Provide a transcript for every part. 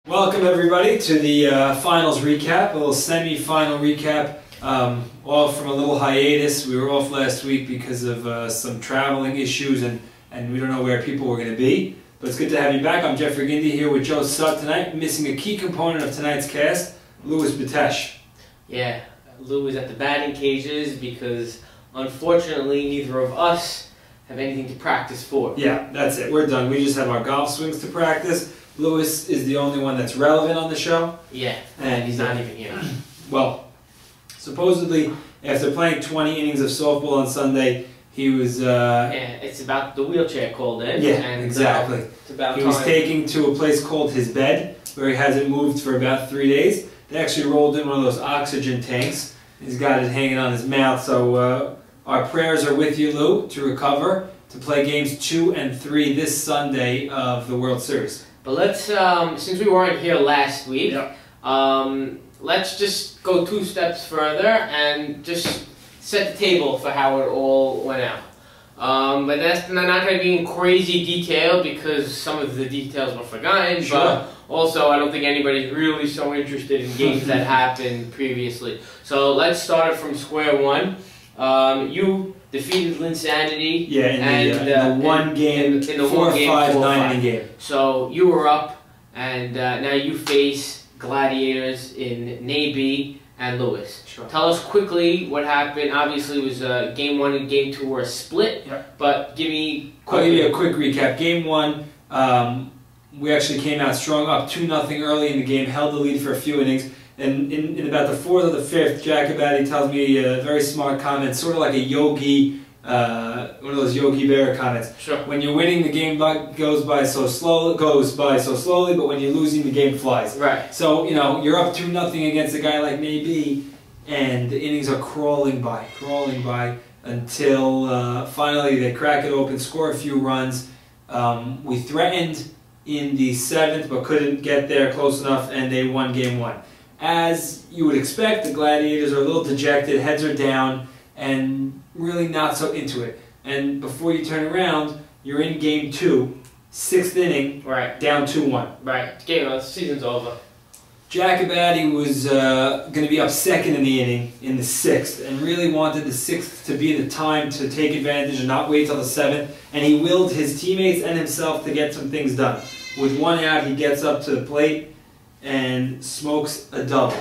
Welcome everybody to the finals recap, a little semi-final recap, all from a little hiatus. We were off last week because of some traveling issues and we don't know where people were going to be. But it's good to have you back. I'm Jeffrey Gindy here with Joe Sutt tonight, missing a key component of tonight's cast, Bks. Yeah, Lou is at the batting cages because unfortunately neither of us have anything to practice for. Yeah, that's it. We're done. We just have our golf swings to practice. Lewis is the only one that's relevant on the show. Yeah, and he's not even here. Well, supposedly, after playing 20 innings of softball on Sunday, he was... yeah, it's about the wheelchair called in. Yeah, and, exactly. It's about he time. was taken to a place called his bed, where he hasn't moved for about 3 days. They actually rolled in one of those oxygen tanks. He's got it hanging on his mouth, so our prayers are with you, Lou, to recover, to play games 2 and 3 this Sunday of the World Series. But let's, since we weren't here last week, Yep. let's just go 2 steps further and just set the table for how it all went out. But that's not going to be in crazy detail because some of the details were forgotten, Sure. but also I don't think anybody's really so interested in games that happened previously. So let's start it from square one. You defeated Linsanity. Yeah, in the one game, in the 4-5, 9 inning game. So you were up, and now you face Gladiators in Naby and Lewis. Sure. Tell us quickly what happened. Obviously, it was game 1 and game 2 were a split. Yep. But give me. I'll give you a quick recap. Game 1, we actually came out strong, up 2-0 early in the game, held the lead for a few innings. And in about the 4th or the 5th, Jacobati tells me a very smart comment, sort of like a Yogi, one of those Yogi Berra comments. Sure. When you're winning, the game goes by so slowly, but when you're losing, the game flies. Right. So, you know, you're up 2-0 against a guy like Naby, and the innings are crawling by, until finally they crack it open, score a few runs. We threatened in the 7th, but couldn't get there close enough, and they won game 1. As you would expect, the Gladiators are a little dejected, heads are down, and really not so into it. And before you turn around, you're in game 2, 6th inning, Right. down 2-1. Right. The season's over. Jacobati was going to be up 2nd in the inning in the 6th, and really wanted the 6th to be the time to take advantage and not wait till the 7th. And he willed his teammates and himself to get some things done. With 1 out, he gets up to the plate and smokes a double.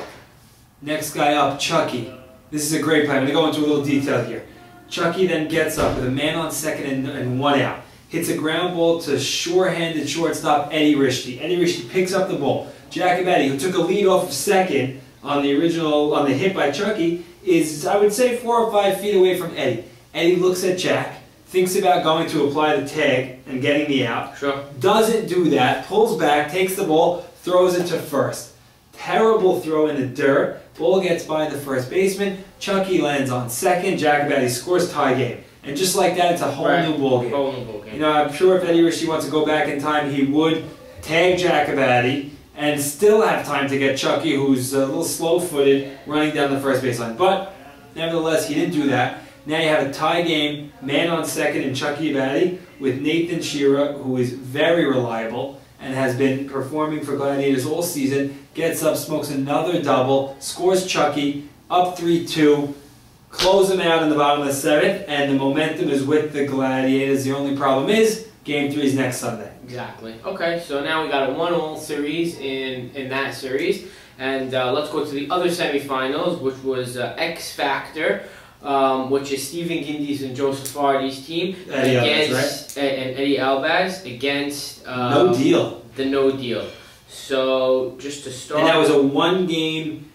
Next guy up, Chucky. This is a great play. I'm going to go into a little detail here. Chucky then gets up with a man on 2nd and 1 out. Hits a ground ball to sure-handed shortstop Eddie Rishti. Eddie Rishti picks up the ball. Jacobati, who took a lead off of 2nd on the hit by Chucky, is, I would say, 4 or 5 feet away from Eddie. Eddie looks at Jack, thinks about going to apply the tag and getting the out. Sure. Doesn't do that, pulls back, takes the ball, throws it to first. Terrible throw in the dirt. Ball gets by the first baseman. Chucky lands on 2nd. Jacobati scores, tie game. And just like that, it's a whole new ball game. Whole new ball game. You know, I'm sure if Eddie Rishti wants to go back in time, he would tag Jacobati and still have time to get Chucky, who's a little slow-footed, running down the first baseline. But nevertheless, he didn't do that. Now you have a tie game, man on 2nd and Chucky Abadi with Nathan Shira, who is very reliable and has been performing for Gladiators all season, gets up, smokes another double, scores Chucky, up 3-2, close him out in the bottom of the 7th, and the momentum is with the Gladiators. The only problem is, Game 3 is next Sunday. Exactly. Okay, so now we got a 1-all series in that series, and let's go to the other semifinals, which was X Factor, which is Stephen Gindy's and Joe Safardi's team against Eddie Albaz against No Deal. The No Deal. So just to start, and that was a 1-game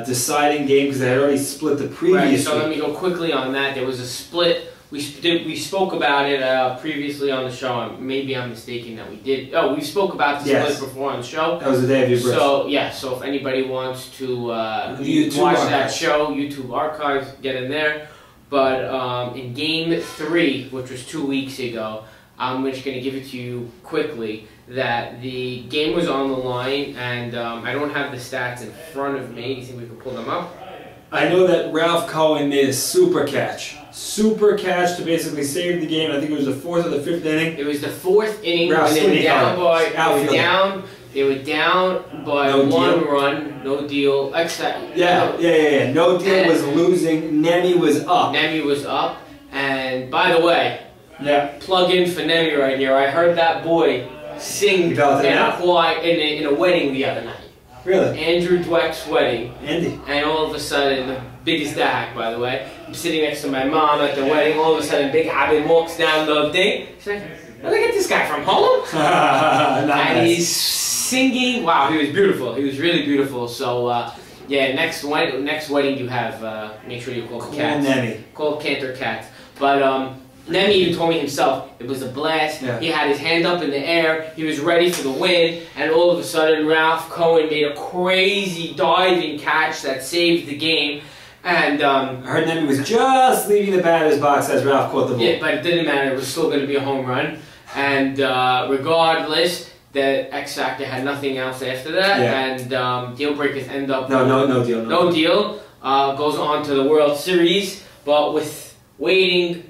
deciding game because they had already split the previous. So let me go quickly on that. There was a split. We spoke about it previously on the show. Maybe I'm mistaken that we did. Oh, we spoke about the split before on the show. That was the day of your birthday. So yeah, so if anybody wants to watch that show, YouTube archives, get in there. But in Game 3, which was 2 weeks ago, I'm just going to give it to you quickly that the game was on the line, and I don't have the stats in front of me. You think we can pull them up? I know that Ralph Cohen made a super catch. Super catch to basically save the game. I think it was the 4th or the 5th inning. It was the 4th inning Ralph when they were down by They were down by one run, no deal. No deal was losing. Nemi was up. Nemi was up. And by the way, plug in for Nemi right here. I heard that boy sing in a wedding the other night. Really? Andrew Dweck's wedding. Andy. And all of a sudden, the biggest dad, by the way, I'm sitting next to my mom at the wedding. All of a sudden, Big Abin walks down the thing. She's like, "Where'd they get this guy from home?" And he's singing. Wow, he was beautiful. He was really beautiful. So, yeah, next wedding you have, make sure you call Cats. Nemi. Call Cantor Cats. But Nemi even told me himself, it was a blast. Yeah. He had his hand up in the air. He was ready for the win. And all of a sudden, Ralph Cohen made a crazy diving catch that saved the game. And I heard Nemi was just leaving the batter's box as Ralph caught the ball. Yeah, but it didn't matter. It was still going to be a home run. And regardless, the X Factor had nothing else after that. Yeah. And deal breakers end up... No deal. No deal. Goes on to the World Series. But with waiting...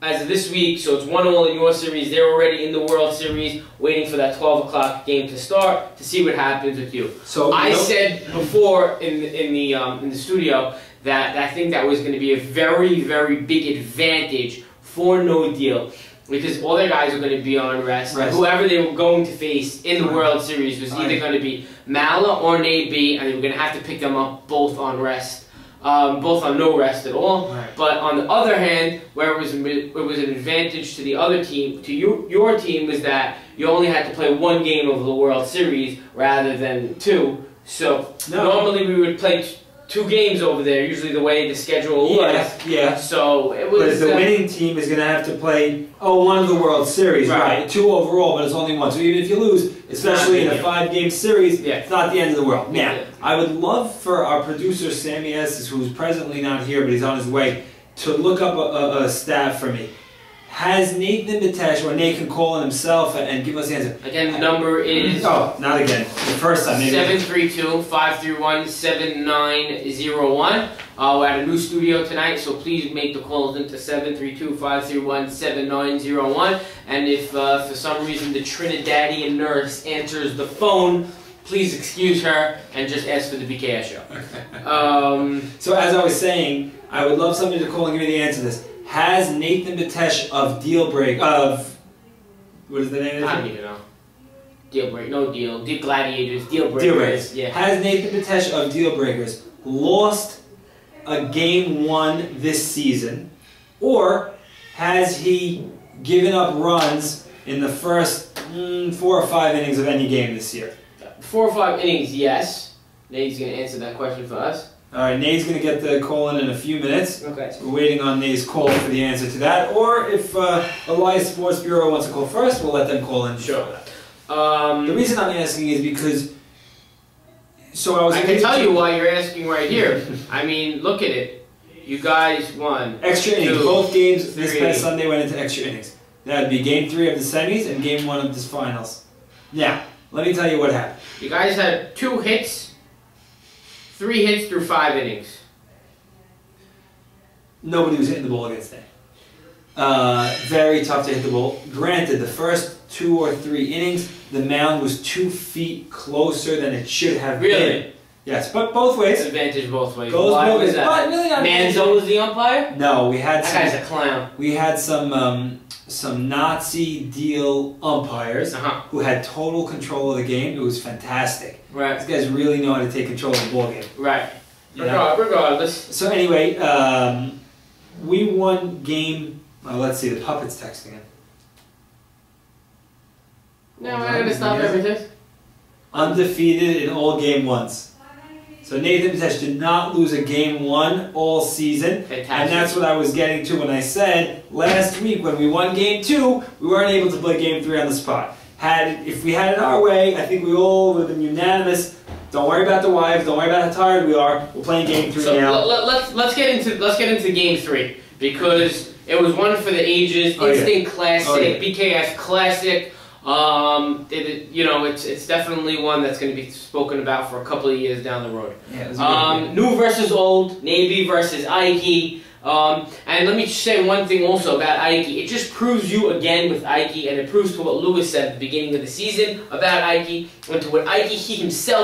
As of this week, so it's 1-1 in your series. They're already in the World Series, waiting for that 12 o'clock game to start to see what happens with you. So I said before in the studio that I think that was going to be a very, very big advantage for No Deal because all their guys are going to be on rest. Whoever they were going to face in the World Series was either going to be Mala or Nate B, and they were going to have to pick them up both on rest. Both on no rest at all. Right. But on the other hand, where it was an advantage to the other team, to your team, was that you only had to play one game of the World Series rather than two. So normally we would play two games over there, usually the way the schedule was. Yeah. So it was... But the winning team is going to have to play, one of the World Series, right? Two overall, but it's only one. So even if you lose, especially in a 5-game series, it's not the end of the world. Now, I would love for our producer, Sammy Estes, who's presently not here, but he's on his way, to look up a stat for me. Has Nathan Bitesh, or Nate can call in himself and give us the answer. Again, the number is... Oh, not again. The first time. 732-531-7901. We're at a new studio tonight, so please make the calls into 732-531-7901. And if for some reason the Trinidadian nurse answers the phone, please excuse her and just ask for the BKS show. So as I was saying, I would love somebody to call and give me the answer to this. Has Nathan Bitesh of what is the name of it? I don't even know. Deal Break, no deal. Gladiators, Deal Breakers. Yeah. Has Nathan Bitesh of Deal Breakers lost a game 1 this season, or has he given up runs in the first 4 or 5 innings of any game this year? 4 or 5 innings, yes. Nate's going to answer that question for us. Alright, Nate's going to get the call in a few minutes. Okay. So we're waiting on Nate's call for the answer to that. Or if Elias Sports Bureau wants to call first, we'll let them call in. Sure. The reason I'm asking is because... I can tell you why you're asking right here. I mean, look at it. You guys won. Extra innings. Both games this past Sunday went into extra innings. That would be Game 3 of the semis and Game 1 of the finals. Now, let me tell you what happened. You guys had 2 hits. 3 hits through 5 innings. Nobody was hitting the ball against them. Very tough to hit the ball. Granted, the first 2 or 3 innings, the mound was 2 feet closer than it should have been. Really? Yes, but both ways. Advantage both ways. Why was that? But really not Manzo was the umpire? No, we had that guy's a clown. We had some Nazi deal umpires who had total control of the game. It was fantastic. Right. These guys really know how to take control of the ball game. Right. Regardless. So anyway, we won game... let's see, the puppet's texting in. No, I'm going to stop everything. Undefeated in all game 1s. So Nathan Bitesh did not lose a game 1 all season. Fantastic. And that's what I was getting to when I said last week when we won game 2, we weren't able to play game 3 on the spot. If we had it our way, I think we all would have been unanimous. Don't worry about the wives. Don't worry about how tired we are. We're playing game 3 now. Let's get into game 3 because it was one for the ages. Instant classic, BKS classic. It's definitely one that's going to be spoken about for a couple of years down the road. Yeah, new versus old, Navy versus Ike. And let me just say one thing also about Ike. It just proves you again with Ike, and it proves to what Lewis said at the beginning of the season about Ike, and to what Ike he himself